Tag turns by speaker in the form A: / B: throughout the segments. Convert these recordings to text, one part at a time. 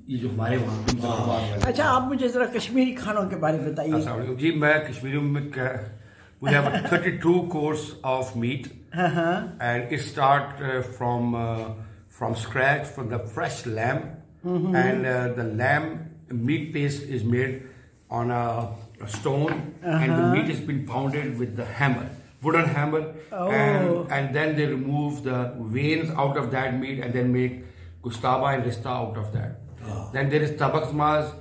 A: ये जो हमारे वहाँ।
B: अच्छा, आप मुझे जरा कश्मीरी खानों के बारे में बताइए।
A: जी, मैं कश्मीरी में we have 32 course of meat, and it start from scratch, from the fresh lamb, and the lamb meat paste is made on a stone, and the meat has been pounded with the hammer, wooden hammer, and then they remove the veins out of that meat and then make gustaba and rista out of that. Then there is tabak maz,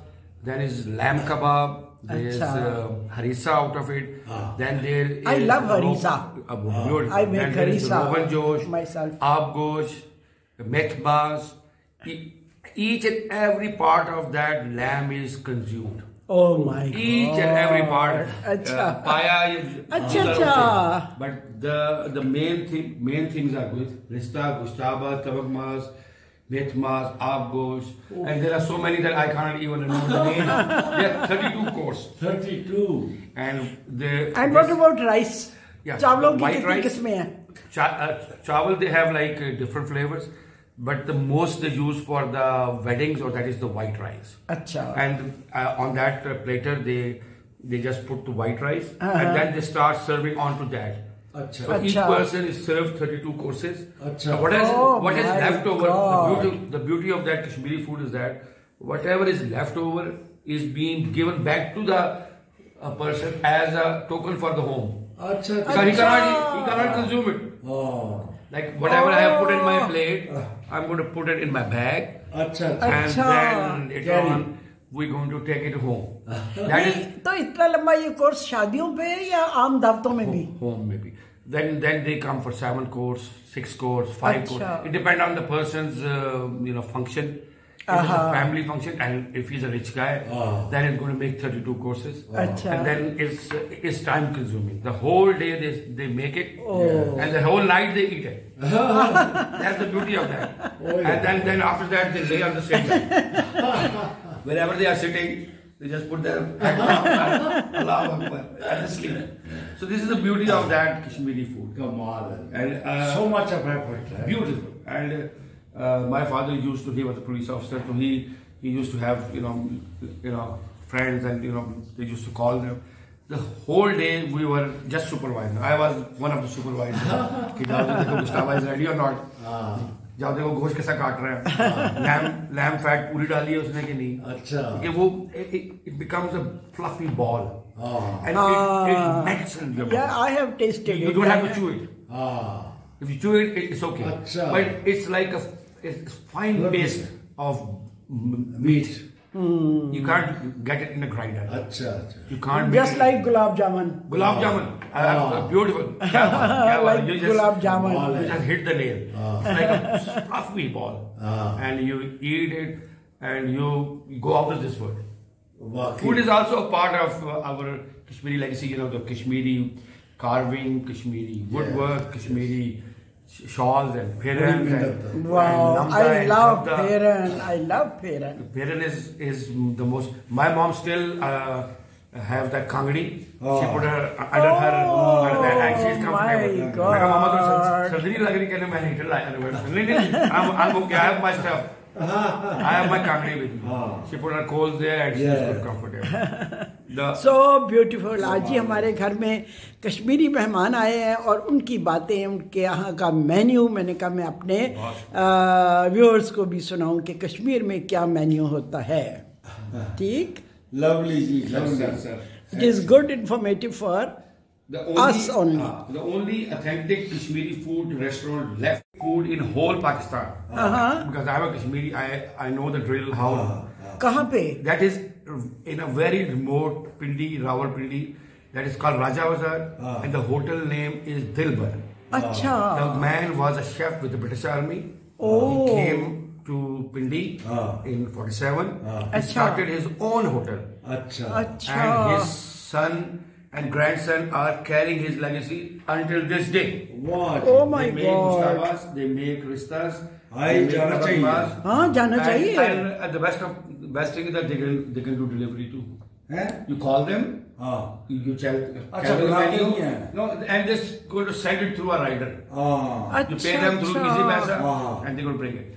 A: then is lamb kebab, there is harissa out of it. Then there is
B: I love harissa. I make harissa
A: rogan josh
B: myself.
A: Aab gosh, methbaz. Each and every part of that lamb is consumed.
B: Oh my God!
A: Each and every part. Paya is but the main things are good. Rista, gustaba, tabak maz, methmaz, aab gosh, and there are so many that I can't even remember the name. There are 32 course.
C: 32.
B: And what about rice?
A: Yeah,
B: चावलों की
A: white
B: कितनी
A: rice.
B: किस्में हैं?
A: Chawal, they have like different flavors, but the most they use for the weddings, or that is the white rice.
B: अच्छा.
A: And on that platter they just put the white rice, and then they start serving onto that. So each person is served 32 courses. What is left over? The beauty of that Kashmiri food is that whatever is left over is being given back to the person as a token for the home. So he cannot consume it. Like whatever I have put in my plate, I'm going to put it in my bag, and then later on we're going to take it home. That is.
B: तो इतना लंबा ये course शादियों पे या आम दावतों में भी?
A: Home maybe. Then they come for 7 course, 6 course, 5 course. It depends on the person's function. If it's a family function, and if he's a rich guy, then it's going to make 32 courses, and then it's time consuming. The whole day they make it, and the whole night they eat it. That's the beauty of that. And then after that they lay on the same bed. Wherever they are sitting, they just put their Allah Akbar and sleep. So this is the beauty of that Kashmiri food.
C: Come on,
A: and
C: so much of effort.
A: Beautiful. And my father he was a police officer, so he used to have friends, and they used to call them. The whole day we were just supervising. I was one of the supervisors. कि जाओ देखो Gustava is ready or not. जाओ देखो गोश्त कैसा काट रहा है. Lamb fat पूरी डाली है उसने कि नहीं.
C: अच्छा.
A: कि वो it becomes a fluffy ball. And it melts in your mouth.
B: Yeah, I have tasted it.
A: You don't have to chew it. If you chew it, it's okay. But it's like it's fine paste of meat. You can't get it in a grinder. You can't.
B: Just like gulab jamun.
A: Gulab jamun. Beautiful.
B: Like gulab jamun.
A: You just hit the nail. It's like a fluffy ball. And you eat it, and you go out of this world. Food is also a part of our Kashmiri legacy. The Kashmiri carving, Kashmiri woodwork, Kashmiri shawls and pheran.
B: Wow, I love pheran. I love pheran.
A: Pheran is the most. My mom still have that kangdi. She put her under her, and she's comfortable.
B: My God.
A: मेरा मामा तो surgery लग रही कहने मैं heater लाया नहीं. I'm okay. I have my stuff. I have my kangdi with me. She put her coals there, and she's comfortable.
B: So beautiful. आज ही हमारे घर में कश्मीरी मेहमान आए हैं, और उनकी बातें, उनके यहाँ का मेन्यू, मैंने कहा मैं अपने व्यूअर्स को भी सुनाऊं कि कश्मीर में क्या मेन्यू होता है. ठीक.
C: Lovely ji.
B: It is good informative for us only.
A: The only authentic Kashmiri food restaurant left food in whole Pakistan. Because I'm a Kashmiri, I know the drill how.
B: कहाँ पे?
A: That is in a very remote Pindi, Rawalpindi. That is called Raja Bazaar, and the hotel name is Dilbar.
B: अच्छा.
A: The man was a chef with the British Army. He came to Pindi in 47. He started his own hotel. And his son and grandson are carrying his legacy until this day.
C: What?
B: Oh my God.
A: They make gustabas, they make ristas.
B: जाना चाहिए.
A: And the best thing is that they can do delivery too. You call them. You tell them the menu. No, and just go to send it through a rider. You pay them through Easy Paisa, and they will bring it.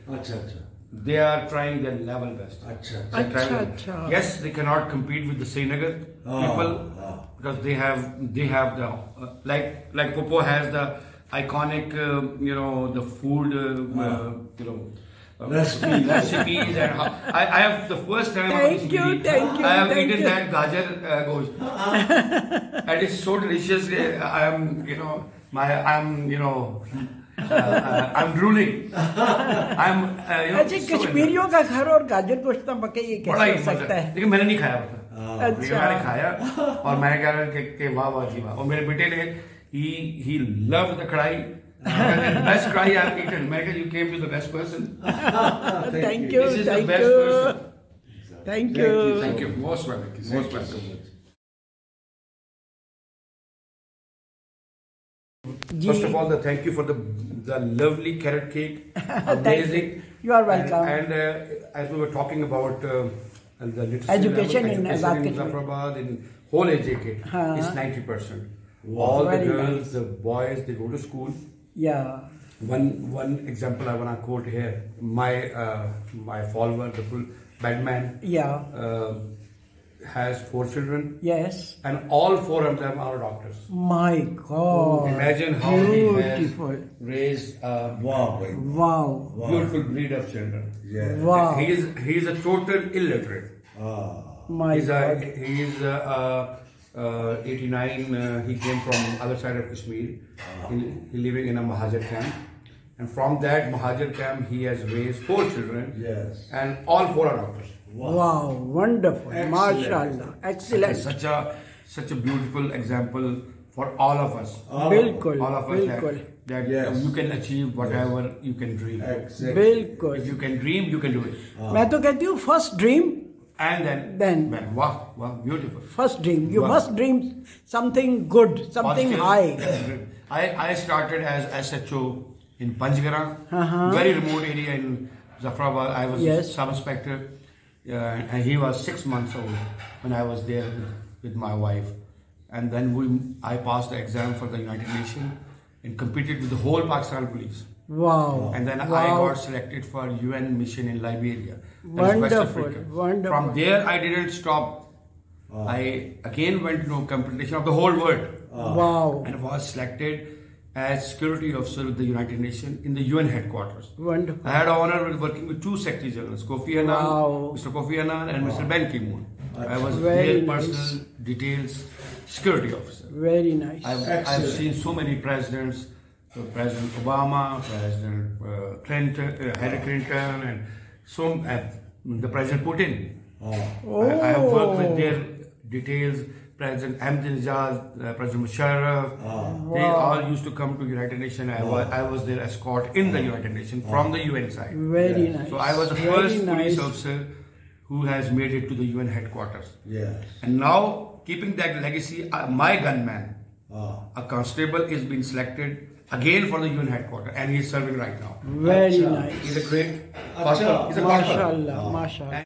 A: they are trying their level best.
C: अच्छा
A: They're trying-
B: अच्छा।
A: Yes, they cannot compete with the Srinagar people because they have the like Popo has the iconic the food recipes and how, I have the first time
B: Thank you, thank you,
A: I have
B: thank
A: eaten
B: you.
A: that gajar gosht and it's so delicious. I'm drooling.
B: अच्छा, कश्मीरियों का घर और गाजर गोश्त मक्के ये
A: बड़ा
B: कैसे
A: ही
B: हो सकता है?
A: लेकिन मैंने नहीं खाया होता।
B: अच्छा।
A: मैंने खाया और मैं कह रहा कि वाह वाह जी वाह। और मेरे बेटे ने he loved the कढ़ाई, best कढ़ाई I've eaten। मैं कहा you came to the best person।
B: Thank you,
A: This is the
B: thank
A: best
B: you,
A: person।
B: thank you.
A: Thank you, most welcome, most welcome।
B: Ji,
A: First of all, thank you for the lovely carrot cake. Amazing.
B: You are welcome.
A: And as we were talking about the literacy
B: Education
A: level,
B: in Azad Kashmir.
A: Zafrabad, in whole AJK, is 90%. All the
B: Very
A: girls,
B: nice.
A: the boys, they go to school.
B: Yeah.
A: One example I want to quote here. My follower, the full badman,
B: Yeah.
A: has 4 children,
B: Yes.
A: and all 4 of them are doctors.
B: My God.
A: Imagine how he
B: Beautiful.
A: has raised a
C: वाह भाई
B: Wow.
A: beautiful breed of children.
C: yeah
B: Wow.
A: He is a total illiterate.
B: My God.
A: He is 89. He came from other side of Kashmir. He living in a Mahajar camp, and from that Mahajar camp he has raised 4 children.
C: Yes.
A: And all 4 are doctors.
B: Wow. Wonderful.
C: Excellent.
B: MashaAllah. Excellent.
A: Such a beautiful example for all of us.
B: बिल्कुल,
A: All of us
B: बिल्कुल,
A: that
C: Yes.
A: you can achieve whatever you can dream.
C: Exactly.
B: बिल्कुल।
A: If you can dream, you can do it.
B: मैं तो कहती हूँ first dream,
A: And
B: Then.
A: wow, beautiful.
B: first dream. You
A: Wow.
B: must dream something good, something
A: Positive.
B: high.
A: I started as SHO in Panjgara, very remote area in Zafrabad. I was
B: Yes.
A: sub-inspector, and he was 6 months old when I was there with my wife. And then I passed the exam for the United Nations and competed with the whole Pakistan police.
B: Wow.
A: And then
B: wow.
A: I got selected for UN mission in Liberia. That is West
B: Wonderful,
A: Africa.
B: wonderful.
A: From there, I didn't stop. I again went to competition of the whole world.
B: Wow.
A: And was selected as security officer with the United Nations in the UN headquarters.
B: Wonderful.
A: I had the honor of working with 2 Secretary Generals, Kofi Annan,
B: Wow.
A: Mr. Kofi Annan, and Mr. Ban Ki-moon. I was
B: Very
A: their
B: nice.
A: personal details security officer.
B: Very nice.
A: I've seen so many presidents, President Obama, President Hillary Clinton, and the President Putin. I have worked with their details. President Ahmadinejad, President Musharraf, they all used to come to United Nations. I was their escort in the United Nations from the UN side.
B: Very nice.
A: So I was the
B: Very
A: first police
B: nice.
A: officer who has made it to the UN headquarters.
C: Yes.
A: And now, keeping that legacy, my gunman, a constable, is being selected again for the UN headquarters, and he is serving right now.
B: Very
C: Acha.
B: nice.
A: He's a great
C: Acha.
A: he's a corporal.
B: MashaAllah. MashaAllah.